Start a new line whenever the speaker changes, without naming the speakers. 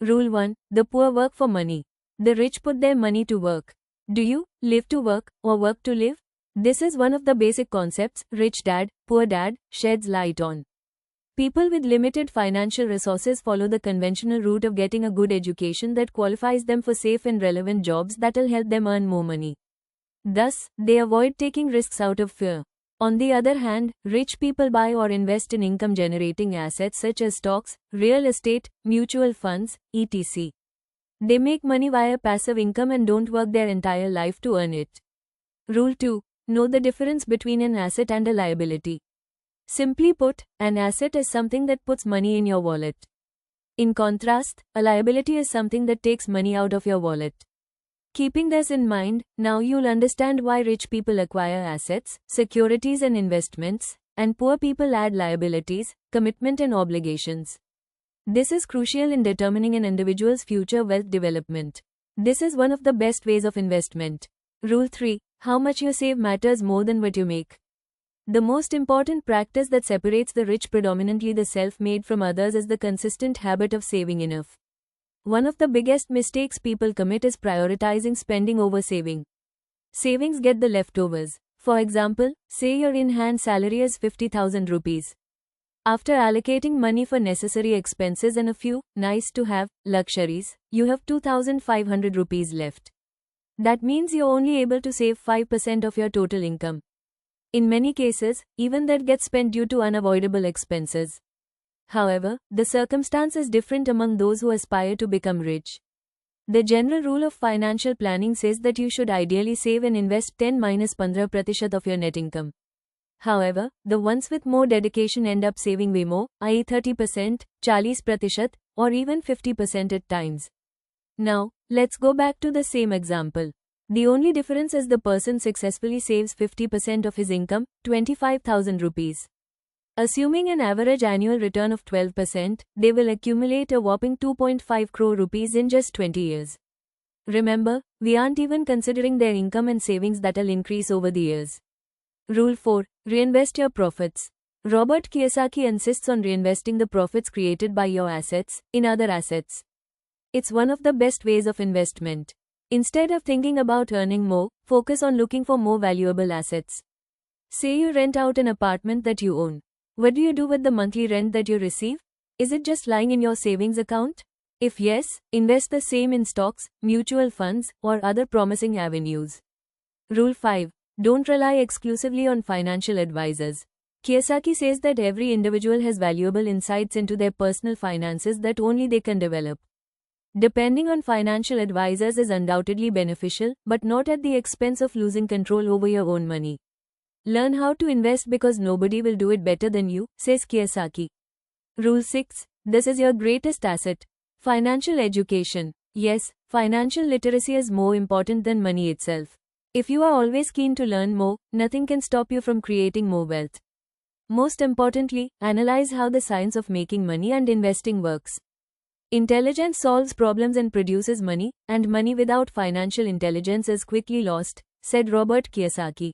Rule 1. The poor work for money. The rich put their money to work. Do you live to work or work to live? This is one of the basic concepts Rich Dad, Poor Dad sheds light on. People with limited financial resources follow the conventional route of getting a good education that qualifies them for safe and relevant jobs that'll help them earn more money. Thus, they avoid taking risks out of fear. On the other hand, rich people buy or invest in income-generating assets such as stocks, real estate, mutual funds, etc. They make money via passive income and don't work their entire life to earn it. Rule 2. Know the difference between an asset and a liability. Simply put, an asset is something that puts money in your wallet. In contrast, a liability is something that takes money out of your wallet. Keeping this in mind, now you'll understand why rich people acquire assets, securities and investments, and poor people add liabilities, commitment and obligations. This is crucial in determining an individual's future wealth development. This is one of the best ways of investment. Rule 3. How much you save matters more than what you make. The most important practice that separates the rich, predominantly the self-made, from others is the consistent habit of saving enough. One of the biggest mistakes people commit is prioritizing spending over saving. Savings get the leftovers. For example, say your in-hand salary is 50,000 rupees. After allocating money for necessary expenses and a few nice-to-have luxuries, you have 2,500 rupees left. That means you're only able to save 5% of your total income. In many cases, even that gets spent due to unavoidable expenses. However, the circumstance is different among those who aspire to become rich. The general rule of financial planning says that you should ideally save and invest 10-15% of your net income. However, the ones with more dedication end up saving way more, i.e. 30%, 40%, or even 50% at times. Now, let's go back to the same example. The only difference is the person successfully saves 50% of his income, 25,000 rupees. Assuming an average annual return of 12%, they will accumulate a whopping 2.5 crore rupees in just 20 years. Remember, we aren't even considering their income and savings that'll increase over the years. Rule 4. Reinvest your profits. Robert Kiyosaki insists on reinvesting the profits created by your assets in other assets. It's one of the best ways of investment. Instead of thinking about earning more, focus on looking for more valuable assets. Say you rent out an apartment that you own. What do you do with the monthly rent that you receive? Is it just lying in your savings account? If yes, invest the same in stocks, mutual funds, or other promising avenues. Rule 5. Don't rely exclusively on financial advisors. Kiyosaki says that every individual has valuable insights into their personal finances that only they can develop. Depending on financial advisors is undoubtedly beneficial, but not at the expense of losing control over your own money. Learn how to invest because nobody will do it better than you, says Kiyosaki. Rule 6. This is your greatest asset. Financial education. Yes, financial literacy is more important than money itself. If you are always keen to learn more, nothing can stop you from creating more wealth. Most importantly, analyze how the science of making money and investing works. Intelligence solves problems and produces money, and money without financial intelligence is quickly lost, said Robert Kiyosaki.